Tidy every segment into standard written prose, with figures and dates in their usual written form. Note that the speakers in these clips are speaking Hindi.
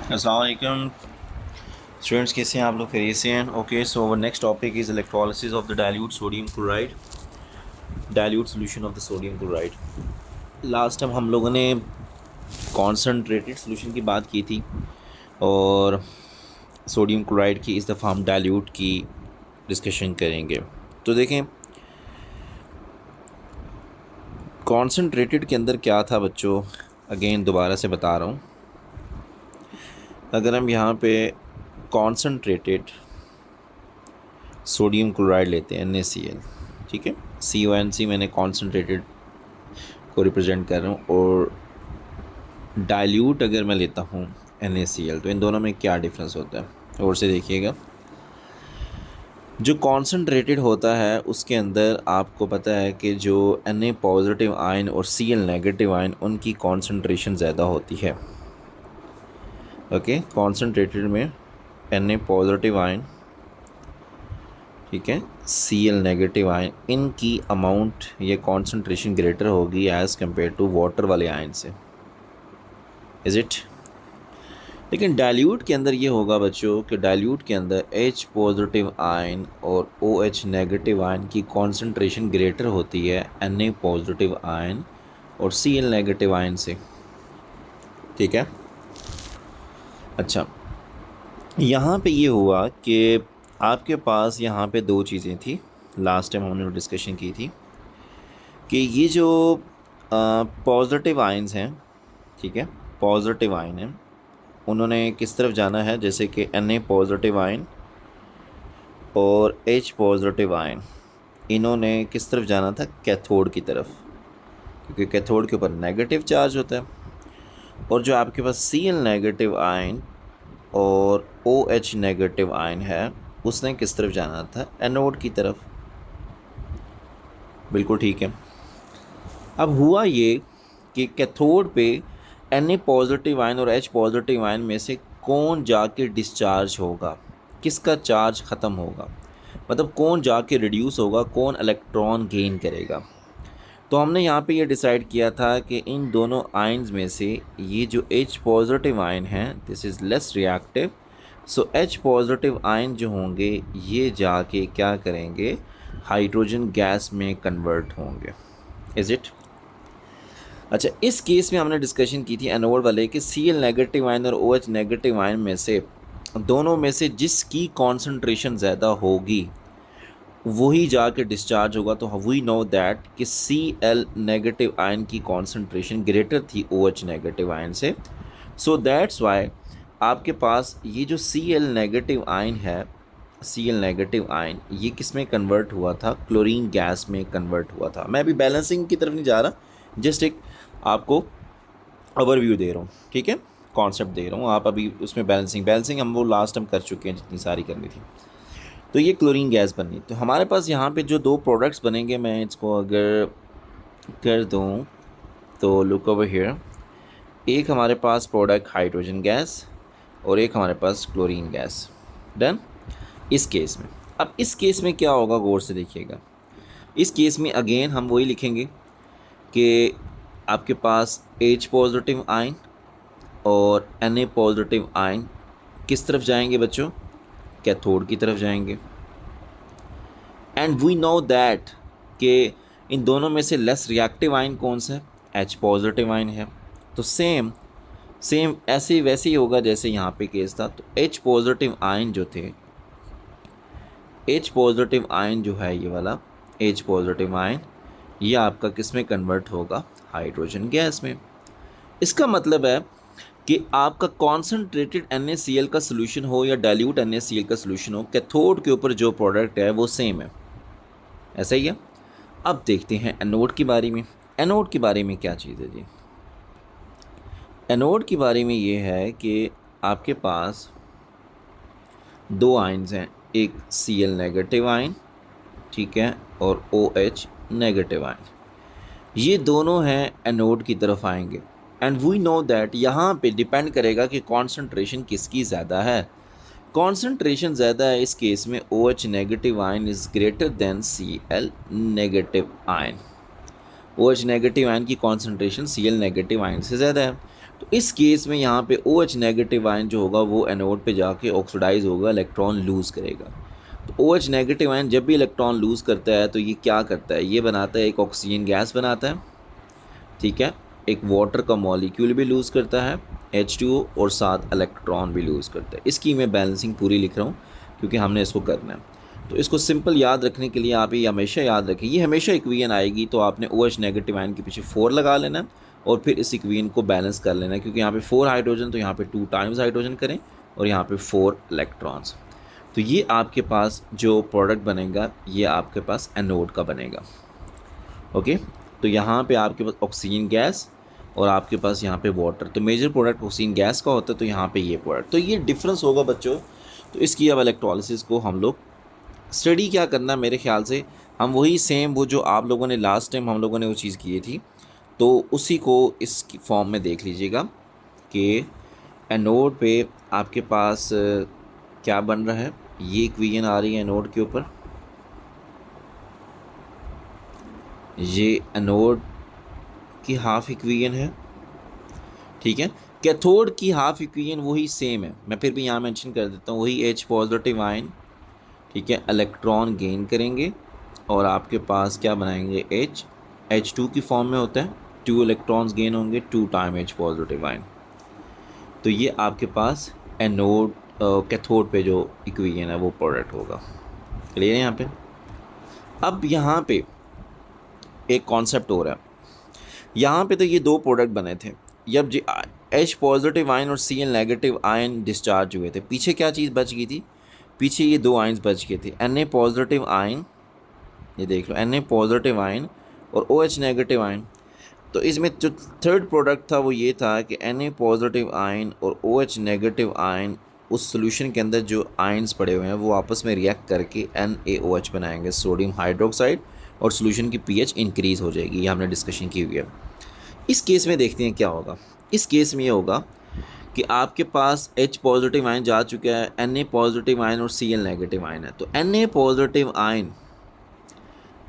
अस्सलाम वालेकुम स्टूडेंट्स, कैसे हैं आप लोग? खैरियत से हैं? Okay, so our next topic is electrolysis of the dilute sodium chloride, dilute solution of the sodium chloride. Last time हम लोगों ने कॉन्सनट्रेटेड सोल्यूशन की बात की थी और सोडियम क्लोराइड की इस दफ़ा हम डाइल्यूट की डिस्कशन करेंगे। तो देखें कॉन्सनट्रेटेड के अंदर क्या था बच्चों, अगेन दोबारा से बता रहा हूँ। अगर हम यहाँ पे कॉन्सनट्रेटेड सोडियम क्लोराइड लेते हैं NaCl, ठीक है, CONC मैंने कॉन्सनट्रेटेड को रिप्रेजेंट कर रहा हूँ, और डाइल्यूट अगर मैं लेता हूँ NaCl, तो इन दोनों में क्या डिफरेंस होता है? और से देखिएगा, जो कॉन्सनट्रेटेड होता है उसके अंदर आपको पता है कि जो Na पॉजिटिव आयन और Cl नेगेटिव आयन उनकी कॉन्सनट्रेशन ज़्यादा होती है। ओके, कॉन्सनट्रेटेड में Na पॉजिटिव आयन, ठीक है, Cl नेगेटिव आयन, इनकी अमाउंट ये कॉन्सनट्रेशन ग्रेटर होगी एज़ कम्पेयर टू वाटर वाले आयन से, इज़ इट? लेकिन डाइल्यूट के अंदर ये होगा बच्चों कि डाइल्यूट के अंदर H पॉजिटिव आयन और OH नेगेटिव आयन की कॉन्सनट्रेशन ग्रेटर होती है Na पॉजिटिव आयन और Cl नेगेटिव आयन से, ठीक है। अच्छा, यहाँ पे ये हुआ कि आपके पास यहाँ पे दो चीज़ें थी, लास्ट टाइम हमने डिस्कशन की थी कि ये जो पॉजिटिव आयन्स हैं, ठीक है, पॉजिटिव आयन हैं, उन्होंने किस तरफ जाना है, जैसे कि Na पॉजिटिव आयन और H पॉजिटिव आयन, इन्होंने किस तरफ जाना था? कैथोड की तरफ, क्योंकि कैथोड के ऊपर नेगेटिव चार्ज होता है। और जो आपके पास Cl नेगेटिव आयन और OH नेगेटिव आयन है, उसने किस तरफ जाना था? एनोड की तरफ। बिल्कुल ठीक है। अब हुआ ये कि कैथोड पे Na पॉजिटिव आयन और H पॉजिटिव आयन में से कौन जाके डिस्चार्ज होगा, किसका चार्ज ख़त्म होगा, मतलब कौन जाके रिड्यूस होगा, कौन इलेक्ट्रॉन गेन करेगा। तो हमने यहाँ पे ये डिसाइड किया था कि इन दोनों आयन्स में से ये जो H पॉजिटिव आयन है, this is less reactive, so H positive ion जो होंगे ये जाके क्या करेंगे? हाइड्रोजन गैस में कन्वर्ट होंगे, इज़ इट? अच्छा, इस केस में हमने डिस्कशन की थी एनोड वाले कि Cl नेगेटिव आयन और OH नेगेटिव आयन में से दोनों में से जिसकी कॉन्सेंट्रेशन ज़्यादा होगी वही जाके डिस्चार्ज होगा। तो वी नो दैट कि Cl नेगेटिव आयन की कॉन्सेंट्रेशन ग्रेटर थी OH नेगेटिव आयन से, सो दैट्स वाई आपके पास ये जो Cl नेगेटिव आयन है, Cl नेगेटिव आयन ये किस में कन्वर्ट हुआ था? क्लोरीन गैस में कन्वर्ट हुआ था। मैं अभी बैलेंसिंग की तरफ नहीं जा रहा, जस्ट एक आपको ओवरव्यू दे रहा हूँ, ठीक है, कॉन्सेप्ट दे रहा हूँ। आप अभी उसमें बैलेंसिंग हम वो लास्ट टाइम कर चुके हैं जितनी सारी करनी थी। तो ये क्लोरीन गैस बनी, तो हमारे पास यहाँ पे जो दो प्रोडक्ट्स बनेंगे, मैं इसको अगर कर दूँ तो लुक ओवर हियर, एक हमारे पास प्रोडक्ट हाइड्रोजन गैस और एक हमारे पास क्लोरीन गैस। डन। इस केस में, अब इस केस में क्या होगा, गौर से देखिएगा। इस केस में अगेन हम वही लिखेंगे कि आपके पास H पॉजिटिव आयन और Na पॉजिटिव आयन किस तरफ जाएंगे बच्चों? कैथोड की तरफ जाएंगे। एंड वी नो दैट कि इन दोनों में से लेस रिएक्टिव आयन कौन सा है? H पॉजिटिव आयन है। तो सेम ऐसे वैसे ही होगा जैसे यहाँ पे केस था। तो H पॉजिटिव आयन जो थे, H पॉजिटिव आयन जो है ये वाला H पॉजिटिव आयन, ये आपका किस में कन्वर्ट होगा? हाइड्रोजन गैस में। इसका मतलब है कि आपका कॉन्सनट्रेटेड NaCl का सोल्यूशन हो या डाइल्यूट NaCl का सोल्यूशन हो, कैथोड के ऊपर जो प्रोडक्ट है वो सेम है, ऐसा ही है। अब देखते हैं एनोड के बारे में। एनोड के बारे में क्या चीज़ है जी? एनोड के बारे में ये है कि आपके पास दो आयन्स हैं, एक Cl नेगेटिव आयन, ठीक है, और OH नेगेटिव आयन, ये दोनों हैं एनोड की तरफ आएंगे। एंड वी नो दैट यहाँ पे डिपेंड करेगा कि कॉन्सेंट्रेशन किसकी ज़्यादा है। कॉन्सेंट्रेशन ज़्यादा है इस केस में OH negative ion is greater than Cl negative ion. OH negative ion की कॉन्सेंट्रेशन Cl नेगेटिव आयन से ज़्यादा है। तो इस केस में यहाँ पे OH नेगेटिव आयन जो होगा वो एनोड पे जाके ऑक्सीडाइज होगा, इलेक्ट्रॉन लूज़ करेगा। तो OH नेगेटिव आयन जब भी इलेक्ट्रॉन लूज़ करता है तो ये क्या करता है, ये बनाता है एक ऑक्सीजन गैस बनाता है, ठीक है, एक वाटर का मॉलिक्यूल भी लूज़ करता है H2O, और साथ इलेक्ट्रॉन भी लूज़ करता है। इसकी मैं बैलेंसिंग पूरी लिख रहा हूँ क्योंकि हमने इसको करना है। तो इसको सिंपल याद रखने के लिए आप ये हमेशा याद रखें, ये हमेशा इक्वेशन आएगी, तो आपने OH नेगेटिव आयन के पीछे 4 लगा लेना है और फिर इस इक्वेशन को बैलेंस कर लेना है, क्योंकि यहाँ पे 4 हाइड्रोजन तो यहाँ पे 2 टाइम्स हाइड्रोजन करें और यहाँ पे 4 इलेक्ट्रॉन्स। तो ये आपके पास जो प्रोडक्ट बनेगा ये आपके पास एनोड का बनेगा। ओके, तो यहाँ पे आपके पास ऑक्सीजन गैस और आपके पास यहाँ पे वाटर, तो मेजर प्रोडक्ट ऑक्सीजन गैस का होता है, तो यहाँ पे ये प्रोडक्ट, तो ये डिफरेंस होगा बच्चों। तो इसकी अब इलेक्ट्रोलिसिस को हम लोग स्टडी क्या करना, मेरे ख्याल से हम वही सेम वो जो आप लोगों ने लास्ट टाइम हम लोगों ने वो चीज़ की थी, तो उसी को इस फॉर्म में देख लीजिएगा कि एनोड पे आपके पास क्या बन रहा है, ये इक्वेशन आ रही है एनोड के ऊपर, ये एनोड की हाफ इक्वेशन है, ठीक है। कैथोड की हाफ इक्वेशन वही सेम है, मैं फिर भी यहाँ मेंशन कर देता हूँ, वही H पॉजिटिव आयन, ठीक है, इलेक्ट्रॉन गेन करेंगे और आपके पास क्या बनाएंगे, H2 की फॉर्म में होता है, 2 इलेक्ट्रॉन्स गेन होंगे 2 टाइम H पॉजिटिव आयन। तो ये आपके पास एनोड कैथोड पे जो इक्वेशन है वो प्रोडक्ट होगा। क्लियर है यहाँ पे। अब यहाँ पे एक कॉन्सेप्ट हो रहा है, यहाँ पे तो ये 2 प्रोडक्ट बने थे, जब H पॉजिटिव आयन और Cl नेगेटिव आयन डिस्चार्ज हुए थे, पीछे क्या चीज़ बच गई थी, पीछे ये 2 आयन्स बच गए थे, Na पॉजिटिव आयन, ये देख लो Na पॉजिटिव आयन और OH नेगेटिव आयन। तो इसमें जो थर्ड प्रोडक्ट था वो ये था कि Na पॉजिटिव आयन और OH नेगेटिव आयन उस सोल्यूशन के अंदर जो आयन्स पड़े हुए हैं वो आपस में रिएक्ट करके NaOH बनाएंगे, सोडियम हाइड्रोक्साइड, और सोल्यूशन की pH इंक्रीज़ हो जाएगी। ये हमने डिस्कशन की हुई है। इस केस में देखते हैं क्या होगा। इस केस में ये होगा कि आपके पास H पॉजिटिव आयन जा चुका है, Na पॉजिटिव आयन और Cl नेगेटिव आयन है, तो Na पॉजिटिव आयन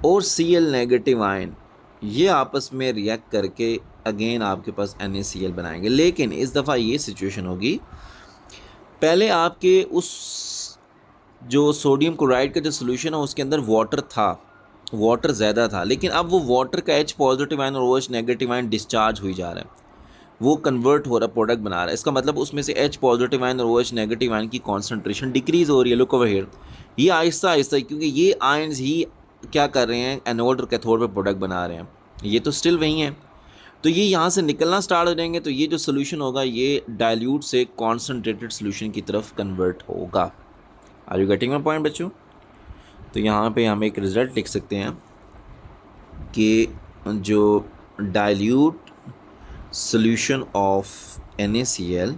और Cl नेगेटिव आयन ये आपस में रिएक्ट करके अगेन आपके पास NaCl बनाएंगे। लेकिन इस दफ़ा ये सिचुएशन होगी, पहले आपके उस जो सोडियम क्लोराइड का जो सोल्यूशन है उसके अंदर वाटर था, वाटर ज़्यादा था, लेकिन अब वो वाटर का H पॉजिटिव आयन और OH नेगेटिव आयन डिस्चार्ज हुई जा रहा है, वो कन्वर्ट हो रहा है, प्रोडक्ट बना रहा है। इसका मतलब उसमें से H पॉजिटिव आयन और OH नेगेटिव आयन की कॉन्सेंट्रेशन डिक्रीज़ हो रही है। लुक ओवर हियर, ये आहिस्ता आहिस्ता, क्योंकि ये आयन्स ही क्या कर रहे हैं, एनोड और कैथोड पे प्रोडक्ट बना रहे हैं, ये तो स्टिल वही हैं, तो ये यहाँ से निकलना स्टार्ट हो जाएंगे, तो ये जो सोल्यूशन होगा ये डाइल्यूट से कॉन्सनट्रेटेड सोल्यूशन की तरफ कन्वर्ट होगा। Are you getting my point बच्चों। तो यहाँ पे हम एक रिज़ल्ट लिख सकते हैं कि जो डाइल्यूट सोल्यूशन ऑफ NaCl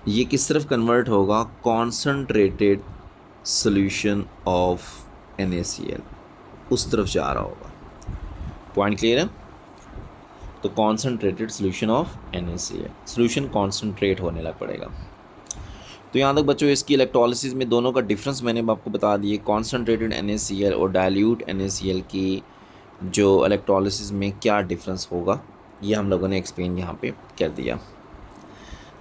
ये किस तरफ कन्वर्ट होगा, कॉन्सनट्रेटेड सोल्यूशन ऑफ NaCl, उस तरफ जा रहा होगा। पॉइंट क्लियर है। तो concentrated solution of NaCl, solution concentrate होने लग पड़ेगा। तो यहाँ तक बच्चों इसकी इलेक्ट्रोलिसिस में दोनों का डिफरेंस मैंने आपको बता दिए, कॉन्सनट्रेटेड NaCl और डाइल्यूट NaCl की जो इलेक्ट्रोलिसिस में क्या डिफरेंस होगा ये हम लोगों ने एक्सप्लेन यहाँ पे कर दिया।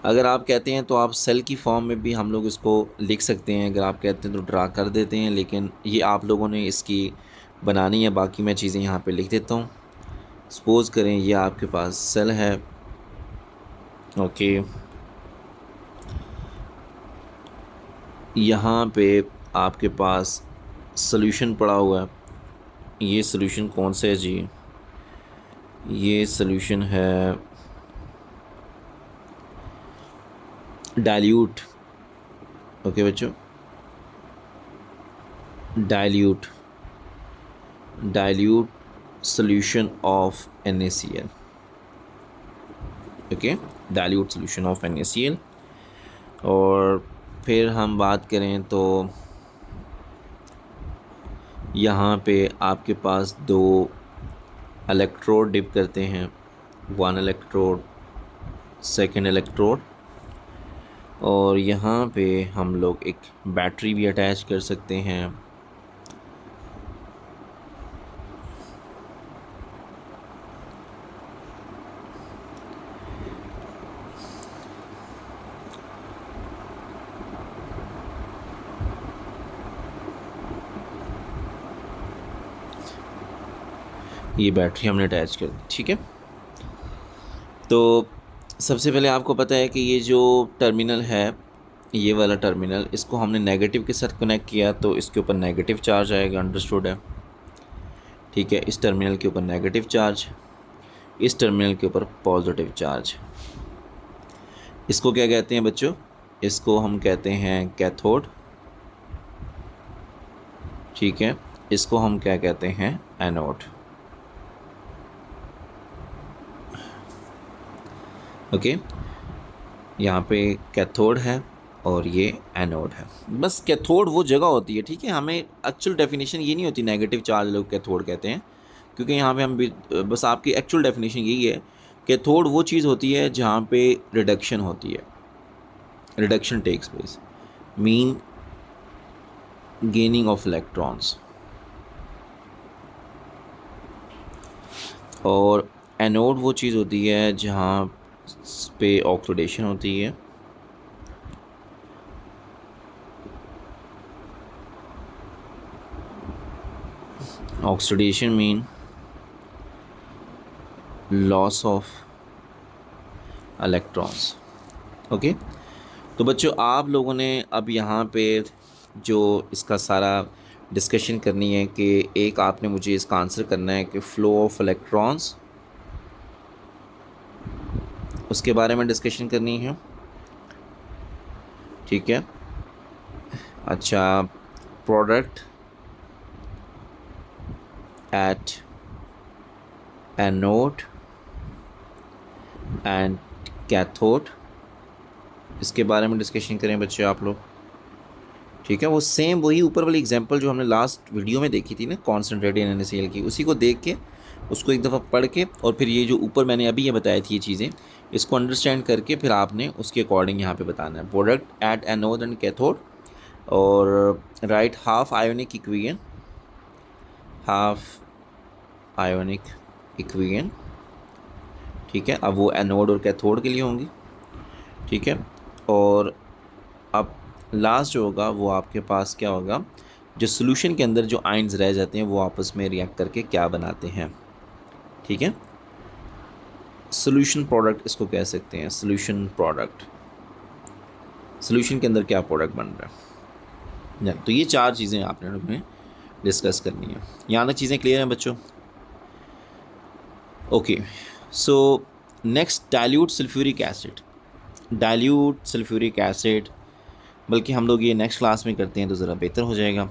अगर आप कहते हैं तो आप सेल की फॉर्म में भी हम लोग इसको लिख सकते हैं, अगर आप कहते हैं तो ड्रा कर देते हैं, लेकिन ये आप लोगों ने इसकी बनानी है। बाकी मैं चीज़ें यहाँ पे लिख देता हूँ। सपोज़ करें ये आपके पास सेल है, ओके, यहाँ पे आपके पास सॉल्यूशन पड़ा हुआ है। ये सॉल्यूशन कौन सा है जी, ये सॉल्यूशन है डाइल्यूट, ओके बच्चों, dilute solution of NaCl, okay, dilute solution of NaCl। और फिर हम बात करें तो यहाँ पे आपके पास 2 इलेक्ट्रोड डिप करते हैं, 1 इलेक्ट्रोड, 2nd इलेक्ट्रोड, और यहाँ पे हम लोग एक बैटरी भी अटैच कर सकते हैं। ये बैटरी हमने अटैच कर दी, ठीक है। तो सबसे पहले आपको पता है कि ये जो टर्मिनल है, ये वाला टर्मिनल, इसको हमने नेगेटिव के साथ कनेक्ट किया तो इसके ऊपर नेगेटिव चार्ज आएगा, अंडरस्टूड है, ठीक है। इस टर्मिनल के ऊपर नेगेटिव चार्ज, इस टर्मिनल के ऊपर पॉजिटिव चार्ज। इसको क्या कहते हैं बच्चों? इसको हम कहते हैं कैथोड, ठीक है। इसको हम क्या कहते हैं? एनोड। ओके, यहाँ पे कैथोड है और ये एनोड है। बस कैथोड वो जगह होती है, ठीक है। हमें एक्चुअल डेफिनेशन ये नहीं होती नेगेटिव चार्ज लोग कैथोड कहते हैं, क्योंकि यहाँ पे हम भी बस आपकी एक्चुअल डेफिनेशन यही है। कैथोड वो चीज़ होती है जहाँ पे रिडक्शन होती है, reduction takes place, mean gaining of electrons. और एनोड वो चीज़ होती है जहाँ पे ऑक्सीडेशन होती है, oxidation mean loss of electrons. Okay, तो बच्चों आप लोगों ने अब यहाँ पे जो इसका सारा डिस्कशन करनी है कि एक आपने मुझे इसका आंसर करना है कि फ़्लो ऑफ इलेक्ट्रॉन्स, उसके बारे में डिस्कशन करनी है, ठीक है। अच्छा, product at anode and cathode, इसके बारे में डिस्कशन करें बच्चे आप लोग, ठीक है। वो सेम वही ऊपर वाली एग्जांपल जो हमने लास्ट वीडियो में देखी थी ना, कॉन्सेंट्रेटेड NaCl की, उसी को देख के उसको एक दफ़ा पढ़ के और फिर ये जो ऊपर मैंने अभी ये बताई थी ये चीज़ें, इसको अंडरस्टैंड करके फिर आपने उसके अकॉर्डिंग यहाँ पे बताना है। Product at anode and cathode, और right half ionic equation, half ionic equation, ठीक है। अब वो एनोड और कैथोड के लिए होंगी, ठीक है। और अब लास्ट जो होगा वो आपके पास क्या होगा, जो सोल्यूशन के अंदर जो आयंस रह जाते हैं वो आपस में रिएक्ट करके क्या बनाते हैं, ठीक है। सोल्यूशन प्रोडक्ट इसको कह सकते हैं, सोल्यूशन प्रोडक्ट, सोल्यूशन के अंदर क्या प्रोडक्ट बन रहा है। तो ये चार चीज़ें आपने लोगों ने डिस्कस करनी है। यहाँ तक चीज़ें क्लियर हैं बच्चों? Okay, so next dilute sulphuric acid. Dilute sulphuric acid, बल्कि हम लोग ये नेक्स्ट क्लास में करते हैं तो ज़रा बेहतर हो जाएगा।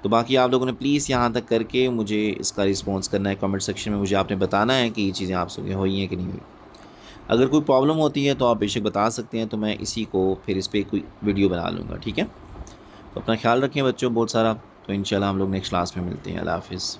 तो बाकी आप लोगों ने प्लीज़ यहाँ तक करके मुझे इसका रिस्पॉन्स करना है, कमेंट सेक्शन में मुझे आपने बताना है कि ये चीज़ें आप सबके हुई हैं कि नहीं हुई। अगर कोई प्रॉब्लम होती है तो आप बेशक बता सकते हैं, तो मैं इसी को फिर इस पर कोई वीडियो बना लूँगा, ठीक है। तो अपना ख्याल रखें बच्चों बहुत सारा, तो इंशाल्लाह हम लोग नेक्स्ट क्लास में मिलते हैं। अल्लाह हाफ़िज़।